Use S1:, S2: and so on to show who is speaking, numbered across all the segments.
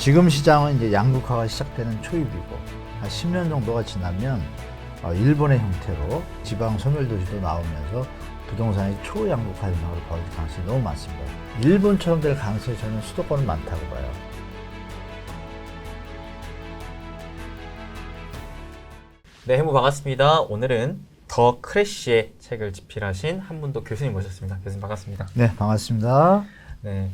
S1: 지금 시장은 이제 양극화가 시작되는 초입이고 한 10년 정도가 지나면 일본의 형태로 지방 소멸도시도 나오면서 부동산의 초양극화 현상으로 벌어질 가능성이 너무 많습니다. 일본처럼 될 가능성이 저는 수도권은 많다고 봐요.
S2: 네, 해무 반갑습니다. 오늘은 더 크래쉬의 책을 집필하신 한문도 교수님 모셨습니다. 교수님 반갑습니다.
S1: 네, 반갑습니다.
S2: 네,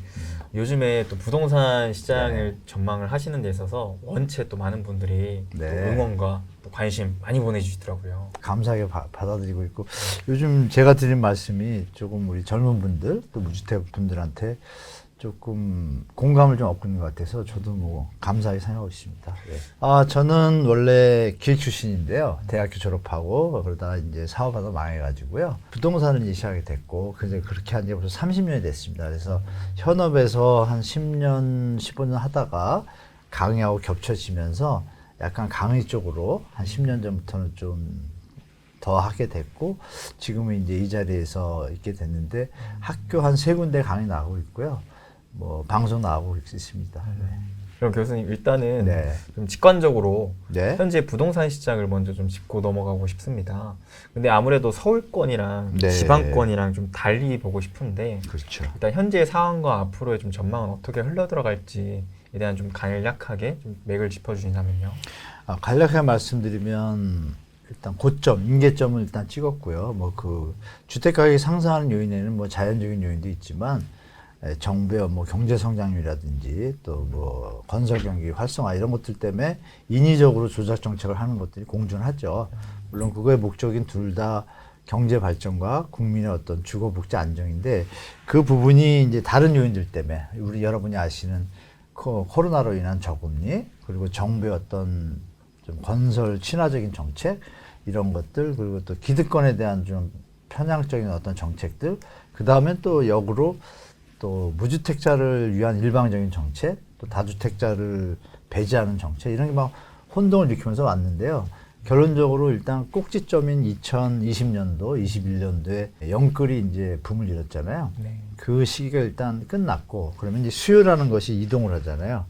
S2: 요즘에 또 부동산 시장을
S1: 네.
S2: 전망을 하시는 데 있어서 원체 또 많은 분들이
S1: 네.
S2: 또 응원과 또 관심 많이 보내주시더라고요.
S1: 감사하게 받아들이고 있고, 요즘 제가 드린 말씀이 조금 우리 젊은 분들 또 무주택 분들한테 조금 공감을 좀 얻고 있는 것 같아서 저도 뭐 감사하게 생각하고 있습니다. 네. 저는 원래 기획 출신인데요. 대학교 졸업하고 그러다가 이제 사업하다 망해가지고요. 부동산을 이제 시작하게 됐고, 그래서 그렇게 한 지 벌써 30년이 됐습니다. 그래서 현업에서 한 10년, 15년 하다가 강의하고 겹쳐지면서 약간 강의 쪽으로 한 10년 전부터는 좀 더 하게 됐고, 지금은 이제 이 자리에서 있게 됐는데, 학교 한 3군데 강의 나가고 있고요. 뭐 방송 나가고 있습니다. 네.
S2: 그럼 교수님 일단은
S1: 네.
S2: 좀 직관적으로
S1: 네.
S2: 현재 부동산 시장을 먼저 좀 짚고 넘어가고 싶습니다. 근데 아무래도 서울권이랑
S1: 네.
S2: 지방권이랑 좀 달리 보고 싶은데
S1: 그렇죠.
S2: 일단 현재 상황과 앞으로의 좀 전망은 어떻게 흘러들어갈지에 대한 좀 간략하게 좀 맥을 짚어주신다면요.
S1: 간략하게 말씀드리면 일단 고점, 임계점을 일단 찍었고요. 뭐 그 주택 가격이 상승하는 요인에는 뭐 자연적인 요인도 있지만 정부의 뭐 경제 성장률이라든지 또 뭐 건설 경기 활성화 이런 것들 때문에 인위적으로 조작 정책을 하는 것들이 공존하죠. 물론 그거의 목적인 둘 다 경제 발전과 국민의 어떤 주거 복지 안정인데, 그 부분이 이제 다른 요인들 때문에 우리 여러분이 아시는 코로나로 인한 저금리, 그리고 정부의 어떤 좀 건설 친화적인 정책 이런 것들, 그리고 또 기득권에 대한 좀 편향적인 어떤 정책들, 그 다음에 또 역으로 또 무주택자를 위한 일방적인 정책, 또 다주택자를 배제하는 정책, 이런 게 막 혼동을 일으키면서 왔는데요. 결론적으로 일단 꼭지점인 2020년도, 21년도에 영끌이 이제 붐을 일었잖아요.
S2: 네.
S1: 그 시기가 일단 끝났고, 그러면 이제 수요라는 것이 이동을 하잖아요.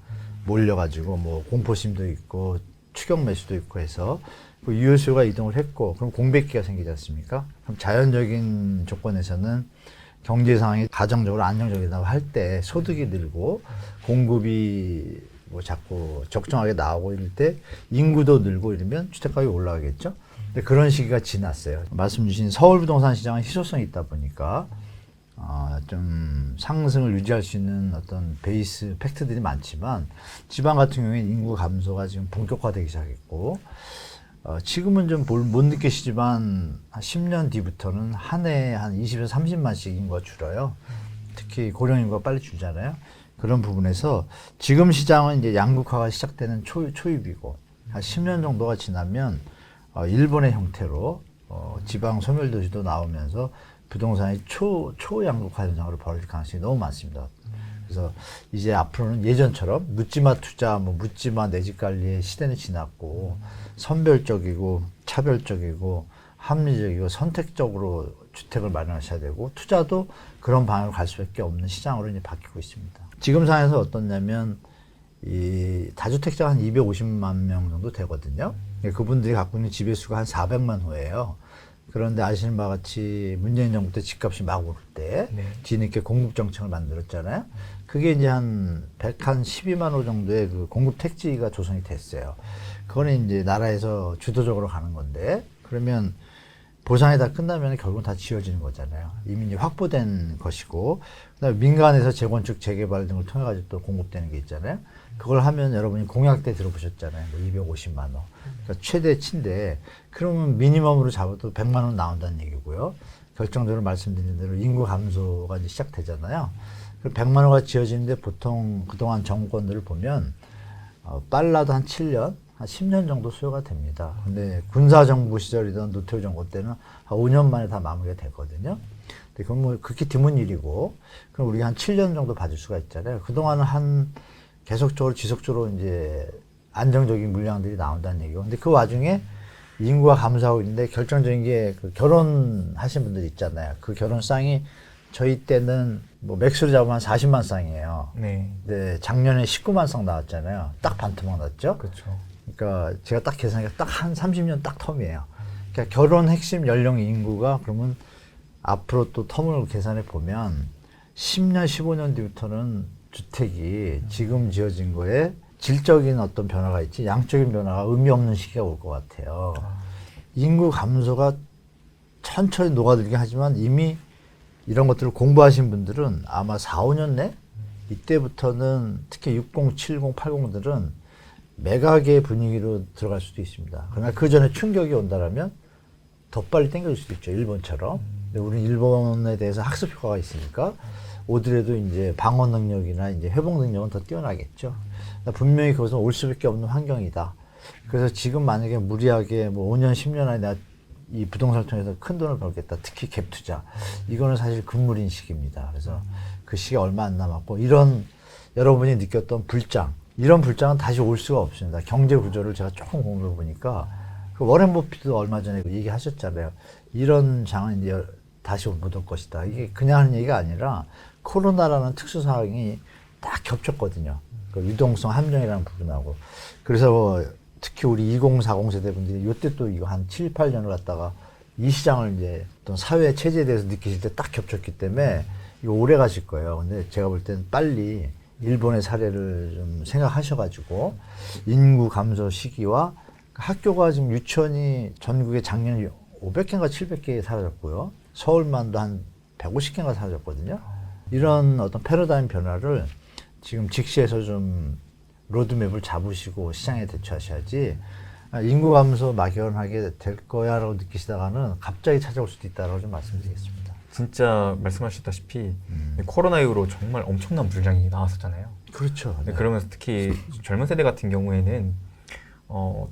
S1: 몰려가지고 뭐 공포심도 있고 추격 매수도 있고 해서 그 유효 수요가 이동을 했고, 그럼 공백기가 생기지 않습니까? 그럼 자연적인 조건에서는 경제 상황이 가정적으로 안정적이라고 할 때 소득이 늘고 공급이 뭐 자꾸 적정하게 나오고 이럴 때 인구도 늘고 이러면 주택가격이 올라가겠죠. 근데 그런 시기가 지났어요. 말씀 주신 서울 부동산 시장은 희소성이 있다 보니까 좀 상승을 유지할 수 있는 어떤 베이스 팩트들이 많지만, 지방 같은 경우에는 인구 감소가 지금 본격화되기 시작했고, 지금은 좀 못 느끼시지만 한 10년 뒤부터는 한 해에 한 20에서 30만씩 인구가 줄어요. 특히 고령 인구가 빨리 줄잖아요. 그런 부분에서 지금 시장은 이제 양극화가 시작되는 초입이고, 한 10년 정도가 지나면 일본의 형태로 지방 소멸도시도 나오면서 부동산의 초양극화 현상으로 벌어질 가능성이 너무 많습니다. 그래서 이제 앞으로는 예전처럼 묻지마 투자, 뭐 묻지마 내 집 관리의 시대는 지났고, 선별적이고 차별적이고 합리적이고 선택적으로 주택을 마련하셔야 되고, 투자도 그런 방향으로 갈 수밖에 없는 시장으로 이제 바뀌고 있습니다. 지금 상황에서 어떻냐면 이 다주택자가 한 250만 명 정도 되거든요. 그분들이 갖고 있는 지배수가 한 400만 호예요. 그런데 아시는 바와 같이 문재인 정부 때 집값이 막 오를 때 뒤늦게 공급 정책을 만들었잖아요. 그게 이제 한 112만 호 정도의 그 공급 택지가 조성이 됐어요. 그거는 이제 나라에서 주도적으로 가는 건데, 그러면 보상이 다 끝나면 결국은 다 지어지는 거잖아요. 이미 이제 확보된 것이고, 그다음에 민간에서 재건축, 재개발 등을 통해 가지고 또 공급되는 게 있잖아요. 그걸 하면 여러분이 공약 때 들어보셨잖아요. 뭐 250만 원. 그러니까 최대치인데, 그러면 미니멈으로 잡아도 100만 원 나온다는 얘기고요. 결정적으로 말씀드린 대로 인구 감소가 이제 시작되잖아요. 그 100만 원가 지어지는데 보통 그동안 정권들을 보면 빨라도 한 7년, 한 10년 정도 수요가 됩니다. 근데 군사정부 시절이던 노태우 정권 때는 한 5년 만에 다 마무리가 됐거든요. 근데 그건 뭐 그렇게 드문 일이고, 그럼 우리가 한 7년 정도 받을 수가 있잖아요. 그동안은 한 계속적으로 지속적으로 이제 안정적인 물량들이 나온다는 얘기고, 근데 그 와중에 인구가 감소하고 있는데 결정적인 게 그 결혼하신 분들 있잖아요. 그 결혼상이 저희 때는 뭐 맥스로 잡으면 한 40만 쌍이에요.
S2: 네.
S1: 근데 작년에 19만 쌍 나왔잖아요. 딱 반토막 났죠.
S2: 그렇죠.
S1: 그러니까 제가 딱 계산하니까 딱 한 30년 딱 텀이에요. 그러니까 결혼 핵심 연령 인구가 그러면 앞으로 또 텀을 계산해 보면 10년, 15년 뒤부터는 주택이 지금 지어진 거에 질적인 어떤 변화가 있지 양적인 변화가 의미 없는 시기가 올 것 같아요. 인구 감소가 천천히 녹아들긴 하지만 이미 이런 것들을 공부하신 분들은 아마 4, 5년 내 이때부터는 특히 60, 70, 80들은 매각의 분위기로 들어갈 수도 있습니다. 그러나 그 전에 충격이 온다라면 더 빨리 당겨줄 수도 있죠. 일본처럼. 근데 우리는 일본에 대해서 학습 효과가 있으니까 오더라도 이제 방어 능력이나 이제 회복 능력은 더 뛰어나겠죠. 그러니까 분명히 그것은 올 수밖에 없는 환경이다. 그래서 지금 만약에 무리하게 뭐 5년, 10년 안에 내가 이 부동산을 통해서 큰 돈을 벌겠다. 특히 갭 투자. 이거는 사실 금물인 시기입니다. 그래서 그 시기가 얼마 안 남았고 이런 여러분이 느꼈던 불장, 이런 불장은 다시 올 수가 없습니다. 경제 구조를 제가 조금 공부해 보니까 그 워렌 버핏도 얼마 전에 얘기하셨잖아요. 이런 장은 이제 다시 못 올 것이다. 이게 그냥 하는 얘기가 아니라 코로나라는 특수 상황이 딱 겹쳤거든요. 그 유동성 함정이라는 부분하고. 그래서 특히 우리 2040 세대분들이 이때 또 이거 한 7, 8년을 갖다가 이 시장을 이제 어떤 사회 체제에 대해서 느끼실 때 딱 겹쳤기 때문에 이거 오래 가실 거예요. 근데 제가 볼 때는 빨리 일본의 사례를 좀 생각하셔가지고 인구 감소 시기와 학교가 지금 유치원이 전국에 작년에 500개인가 700개 사라졌고요. 서울만도 한 150개인가 사라졌거든요. 이런 어떤 패러다임 변화를 지금 직시해서 좀 로드맵을 잡으시고 시장에 대처하셔야지 인구 감소 막연하게 될 거야라고 느끼시다가는 갑자기 찾아올 수도 있다라고 좀 말씀드리겠습니다.
S2: 진짜 말씀하셨다시피 코로나 이후로 정말 엄청난 불량이 나왔었잖아요.
S1: 그렇죠. 네.
S2: 그러면서 특히 젊은 세대 같은 경우에는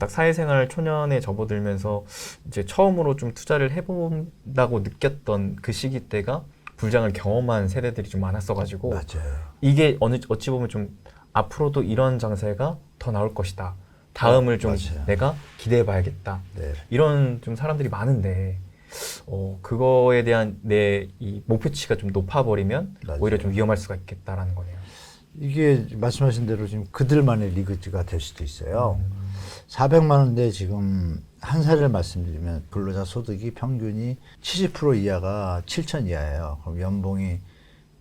S2: 딱 사회생활 초년에 접어들면서 이제 처음으로 좀 투자를 해본다고 느꼈던 그 시기 때가 불장을 경험한 세대들이 좀 많았어가지고
S1: 맞아요.
S2: 이게 어찌 보면 좀 앞으로도 이런 장세가 더 나올 것이다. 다음을 좀
S1: 맞아요.
S2: 내가 기대해봐야겠다.
S1: 네.
S2: 이런 좀 사람들이 많은데 그거에 대한 내 이 목표치가 좀 높아버리면
S1: 맞아요.
S2: 오히려 좀 위험할 수가 있겠다라는 거네요.
S1: 이게 말씀하신 대로 지금 그들만의 리그가 될 수도 있어요. 400만 원대 지금 한 살을 말씀드리면 근로자 소득이 평균이 70% 이하가 7천 이하예요. 그럼 연봉이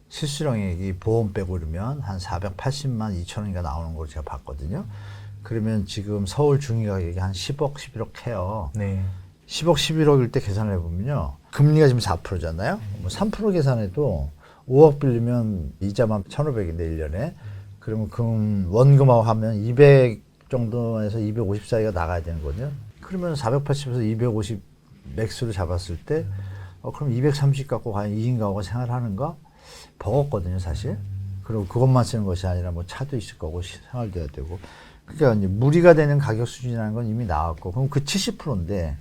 S1: 실수령액이 보험 빼고 그러면 한 480만 2천 원인가 나오는 걸 제가 봤거든요. 그러면 지금 서울 중위가격이 한 10억, 11억 해요.
S2: 네.
S1: 10억, 11억일 때 계산을 해보면요. 금리가 지금 4%잖아요. 뭐 3% 계산해도 5억 빌리면 이자만 1,500인데 1년에. 그러면 원금하고 하면 200 정도에서 250 사이가 나가야 되는 거거든요. 그러면 480에서 250 맥스로 잡았을 때 그럼 230 갖고 과연 2인 가구가 생활하는가? 버겁거든요, 사실. 그리고 그것만 쓰는 것이 아니라 뭐 차도 있을 거고 생활도 해야 되고. 그러니까 이제 무리가 되는 가격 수준이라는 건 이미 나왔고, 그럼 그 70%인데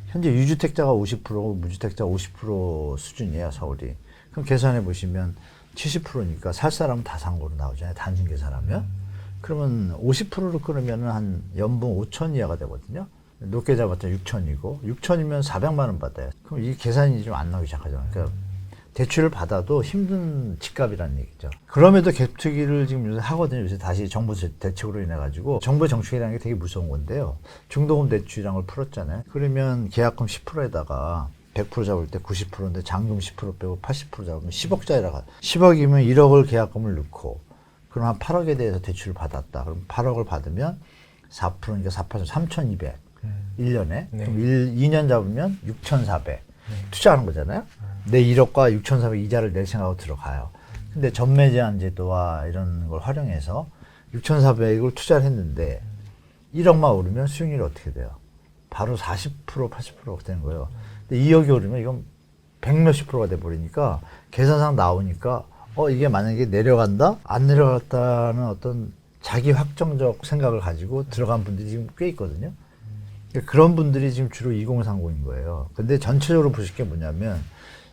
S1: 현재 유주택자가 50%고 무주택자가 50% 수준이에요, 서울이. 그럼 계산해 보시면 70%니까 살 사람은 다 산 거로 나오잖아요, 단순 계산하면. 그러면 50%로 끊으면 한 연봉 5천 이하가 되거든요. 높게 잡았자 6천이고 6천이면 400만 원 받아요. 그럼 이 계산이 좀 안 나오기 시작하잖아요. 그러니까 대출을 받아도 힘든 집값이라는 얘기죠. 그럼에도 갭투기를 지금 요새 하거든요. 요새 다시 정부 대책으로 인해 가지고 정부의 정책이라는 게 되게 무서운 건데요. 중도금 대출이라는 걸 풀었잖아요. 그러면 계약금 10%에다가 100% 잡을 때 90%인데 잔금 10% 빼고 80% 잡으면 10억짜리라가 10억이면 1억을 계약금을 넣고 그럼 한 8억에 대해서 대출을 받았다. 그럼 8억을 받으면 4%니까 4% 3,200 1년에.
S2: 네.
S1: 그럼 2년 잡으면 6,400 투자하는 거잖아요. 내 1억과 6,400 이자를 낼 생각으로 들어가요. 근데 전매 제한 제도와 이런 걸 활용해서 6,400을 투자를 했는데 1억만 오르면 수익률이 어떻게 돼요? 바로 40% 80%가 되는 거예요. 근데 2억이 오르면 이건 100몇십 프로가 돼버리니까 계산상 나오니까 이게 만약에 내려간다? 안 내려갔다는 어떤 자기 확정적 생각을 가지고 들어간 분들이 지금 꽤 있거든요. 그런 분들이 지금 주로 2030인 거예요. 근데 전체적으로 보실 게 뭐냐면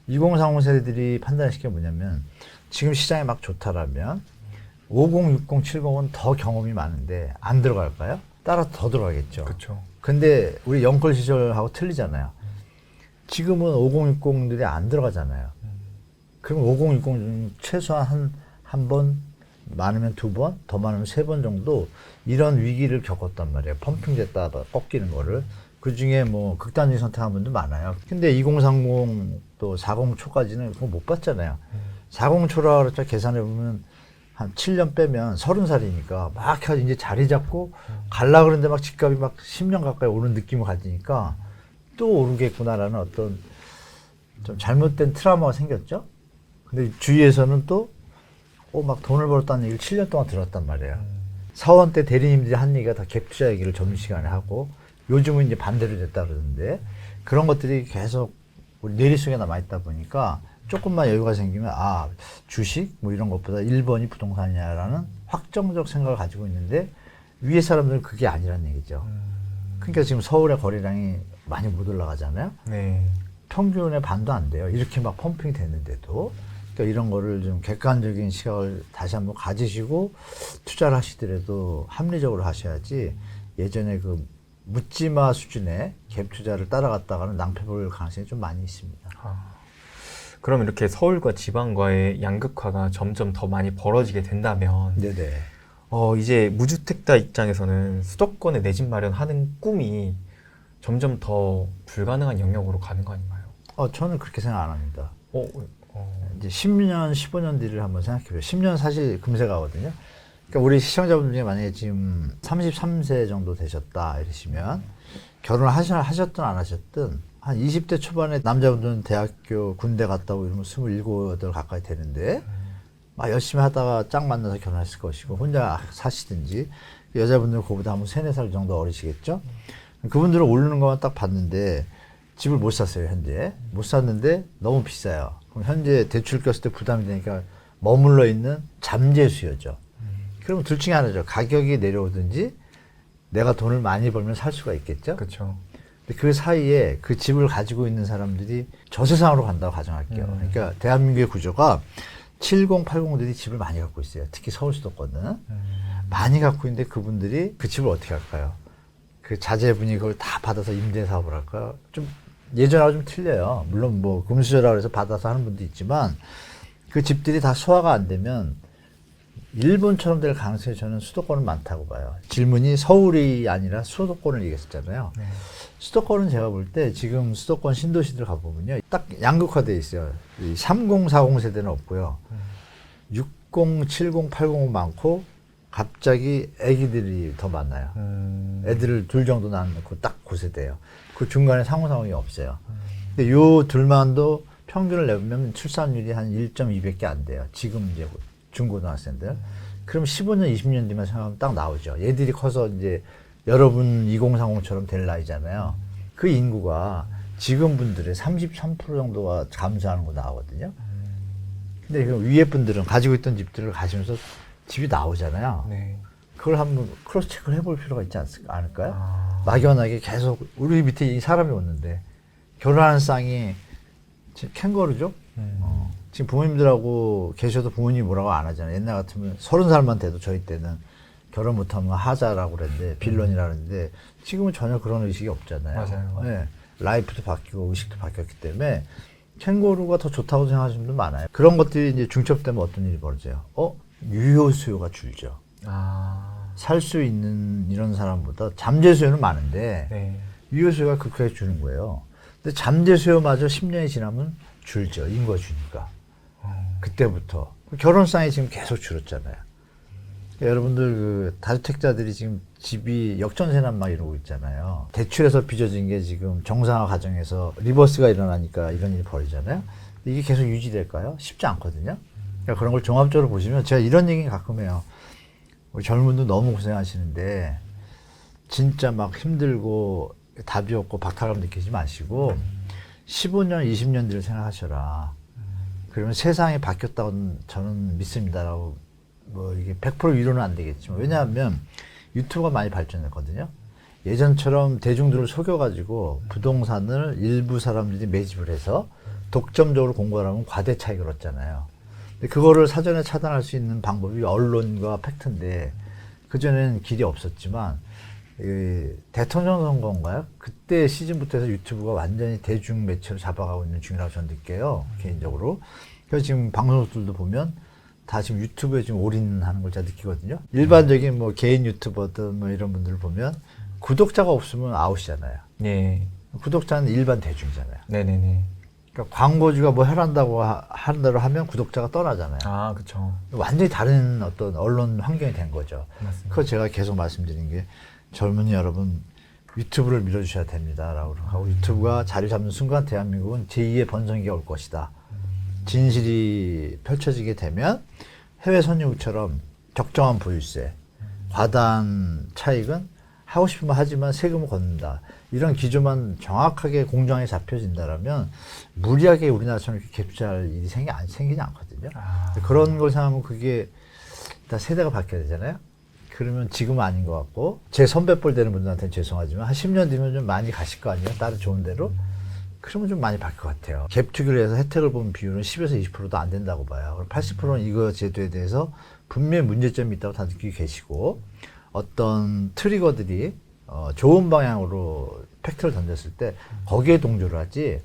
S1: 2030 세대들이 판단하실 게 뭐냐면 지금 시장이 막 좋다라면 50, 60, 70은 더 경험이 많은데 안 들어갈까요? 따라서 더 들어가겠죠.
S2: 그렇죠.
S1: 근데 우리 영끌 시절하고 틀리잖아요. 지금은 50, 60들이 안 들어가잖아요. 그럼 5060 중 최소한 한 번, 많으면 2번, 더 많으면 3번 정도 이런 위기를 겪었단 말이에요. 펌핑됐다 꺾이는 거를. 그 중에 뭐 극단적인 선택한 분도 많아요. 근데 2030 또 40초까지는 그거 못 봤잖아요. 40초라 그랬자 계산해 보면 한 7년 빼면 30살이니까 막 해가지고 이제 자리 잡고 갈라 그러는데 막 집값이 막 10년 가까이 오른 느낌을 가지니까 또 오르겠구나라는 어떤 좀 잘못된 트라우마가 생겼죠. 근데 주위에서는 또 막 돈을 벌었다는 얘기를 7년 동안 들었단 말이에요. 사원 때 대리님들이 한 얘기가 다 갭 투자 얘기를 점심시간에 하고 요즘은 이제 반대로 됐다 그러는데 그런 것들이 계속 우리 뇌리 속에 남아있다 보니까 조금만 여유가 생기면 주식 뭐 이런 것보다 1번이 부동산이냐라는 확정적 생각을 가지고 있는데 위에 사람들은 그게 아니란 얘기죠. 그러니까 지금 서울의 거래량이 많이 못 올라가잖아요.
S2: 네.
S1: 평균의 반도 안 돼요. 이렇게 막 펌핑이 됐는데도. 그러니까 이런 거를 좀 객관적인 시각을 다시 한번 가지시고 투자를 하시더라도 합리적으로 하셔야지 예전에 그 묻지마 수준의 갭 투자를 따라갔다가는 낭패 볼 가능성이 좀 많이 있습니다.
S2: 그럼 이렇게 서울과 지방과의 양극화가 점점 더 많이 벌어지게 된다면
S1: 네네.
S2: 이제 무주택자 입장에서는 수도권에 내 집 마련하는 꿈이 점점 더 불가능한 영역으로 가는 거 아닌가요?
S1: 저는 그렇게 생각 안 합니다.
S2: 어.
S1: 이제 10년, 15년 뒤를 한번 생각해보세요. 10년 사실 금세 가거든요. 그러니까 우리 시청자분 중에 만약에 지금 33세 정도 되셨다 이러시면 결혼을 하셨든 안 하셨든 한 20대 초반에 남자분들은 대학교 군대 갔다 오고 이러면 27, 8 가까이 되는데 막 열심히 하다가 짝 만나서 결혼했을 것이고 혼자 사시든지 여자분들은 그보다 한 3, 4살 정도 어리시겠죠. 그분들은 오르는 것만 딱 봤는데 집을 못 샀어요. 현재 못 샀는데 너무 비싸요. 그럼 현재 대출 꼈을 때 부담이 되니까 머물러 있는 잠재 수요죠. 그러면 둘 중에 하나죠. 가격이 내려오든지 내가 돈을 많이 벌면 살 수가 있겠죠.
S2: 그렇죠.
S1: 근데 그 사이에 그 집을 가지고 있는 사람들이 저세상으로 간다고 가정할게요. 그러니까 대한민국의 구조가 70, 80들이 집을 많이 갖고 있어요. 특히 서울 수도권은. 많이 갖고 있는데 그분들이 그 집을 어떻게 할까요? 그 자제분이 그걸 다 받아서 임대 사업을 할까요? 좀 예전하고 좀 틀려요. 물론 뭐 금수저라고 해서 받아서 하는 분도 있지만 그 집들이 다 소화가 안 되면 일본처럼 될 가능성이 저는 수도권은 많다고 봐요. 질문이 서울이 아니라 수도권을 얘기했었잖아요.
S2: 네.
S1: 수도권은 제가 볼 때 지금 수도권 신도시들 가보면요. 딱 양극화되어 있어요. 이 30, 40 세대는 없고요. 60, 70, 80은 많고 갑자기 애기들이 더 많아요. 애들을 둘 정도 낳고 딱 그 세대예요. 그 중간에 상호상황이 없어요. 근데 요 둘만도 평균을 내보면 출산율이 한 1.2밖에 안 돼요. 지금 이제 중고등학생들. 그럼 15년, 20년 뒤만 생각하면 딱 나오죠. 얘들이 커서 이제 여러분 2030처럼 될 나이잖아요. 그 인구가 지금 분들의 33% 정도가 감소하는 거 나오거든요. 근데 그 위에 분들은 가지고 있던 집들을 가시면서 집이 나오잖아요.
S2: 네.
S1: 그걸 한번 크로스 체크를 해볼 필요가 있지 않을까요? 막연하게 계속 우리 밑에 이 사람이 오는데 결혼하는 쌍이 지금 캥거루죠? 지금 부모님들하고 계셔도 부모님이 뭐라고 안 하잖아요. 옛날 같으면 30살만 돼도 저희 때는 결혼 못하면 하자라고 그랬는데 빌런이라고 그랬는데 지금은 전혀 그런 의식이 없잖아요.
S2: 맞아요.
S1: 네. 라이프도 바뀌고 의식도 바뀌었기 때문에 캥거루가 더 좋다고 생각하시는 분들 많아요. 그런 것들이 이제 중첩되면 어떤 일이 벌어져요? 유효 수요가 줄죠. 살 수 있는 이런 사람보다 잠재 수요는 많은데
S2: 네.
S1: 유효 수요가 급하게 주는 거예요. 근데 잠재 수요마저 10년이 지나면 줄죠. 인구가 주니까. 그때부터. 결혼쌍이 지금 계속 줄었잖아요. 여러분들 그 다주택자들이 지금 집이 역전세난 막 이러고 있잖아요. 대출에서 빚어진 게 지금 정상화 과정에서 리버스가 일어나니까 이런 일이 벌어지잖아요. 이게 계속 유지될까요? 쉽지 않거든요. 그러니까 그런 걸 종합적으로 보시면 제가 이런 얘기 가끔 해요. 우리 젊은 분들 너무 고생하시는데 진짜 막 힘들고 답이 없고 박탈감 느끼지 마시고 15년, 20년 뒤를 생각하셔라. 그러면 세상이 바뀌었다고 저는 믿습니다라고 뭐 이게 100% 위로는 안 되겠지만 왜냐하면 유튜브가 많이 발전했거든요. 예전처럼 대중들을 속여가지고 부동산을 일부 사람들이 매집을 해서 독점적으로 공부를 하면 과대 차익을 얻잖아요. 근데 그거를 사전에 차단할 수 있는 방법이 언론과 팩트인데 그전에는 길이 없었지만 대통령 선거인가요? 그때 시즌부터 해서 유튜브가 완전히 대중 매체로 잡아가고 있는 중이라고 저는 느껴요. 개인적으로. 그래서 지금 방송국들도 보면 다 지금 유튜브에 지금 올인하는 걸 제가 느끼거든요. 일반적인 뭐 개인 유튜버든 뭐 이런 분들을 보면 구독자가 없으면 아웃이잖아요.
S2: 예.
S1: 구독자는 일반 대중이잖아요.
S2: 네네네.
S1: 그러니까 광고주가 뭐 하란다고 하는 대로 하면 구독자가 떠나잖아요.
S2: 아, 그쵸.
S1: 완전히 다른 어떤 언론 환경이 된 거죠.
S2: 맞습니다.
S1: 그거 제가 계속 말씀드린 게 젊은이 여러분 유튜브를 밀어주셔야 됩니다라고 하고 유튜브가 자리 잡는 순간 대한민국은 제2의 번성기가 올 것이다. 진실이 펼쳐지게 되면 해외 선진국처럼 적정한 보유세, 과다한 차익은 하고 싶으면 하지만 세금을 걷는다. 이런 기조만 정확하게 공정하게 잡혀진다라면 무리하게 우리나라처럼 이렇게 갭투자할 일이 생기지 않거든요. 그런 걸 생각하면 그게 다 세대가 바뀌어야 되잖아요. 그러면 지금은 아닌 것 같고 제 선배뻘 되는 분들한테는 죄송하지만 한 10년 뒤면 좀 많이 가실 거 아니에요. 다른 좋은 데로. 그러면 좀 많이 바뀔 것 같아요. 갭 투기를 해서 혜택을 본 비율은 10에서 20%도 안 된다고 봐요. 그럼 80%는 이거 제도에 대해서 분명히 문제점이 있다고 다 느끼고 계시고 어떤 트리거들이 좋은 방향으로 팩트를 던졌을 때 거기에 동조를 하지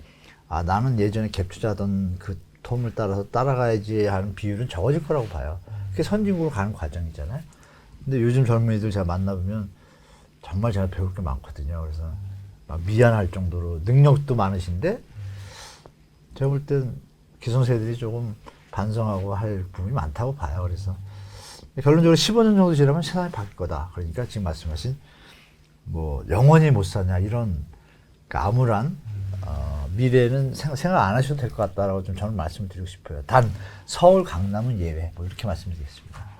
S1: 아 나는 예전에 갭 투자하던 그 톰을 따라서 따라가야지 하는 비율은 적어질 거라고 봐요. 그게 선진국으로 가는 과정이잖아요. 근데 요즘 젊은이들 제가 만나보면 정말 제가 배울 게 많거든요. 그래서 막 미안할 정도로 능력도 많으신데 제가 볼 땐 기성세대들이 조금 반성하고 할 부분이 많다고 봐요. 그래서 결론적으로 15년 정도 지나면 세상이 바뀔 거다. 그러니까 지금 말씀하신 뭐 영원히 못 사냐 이런 그러니까 암울한 미래는 생각 안 하셔도 될 것 같다라고 좀 저는 말씀을 드리고 싶어요. 단 서울 강남은 예외. 뭐 이렇게 말씀드리겠습니다.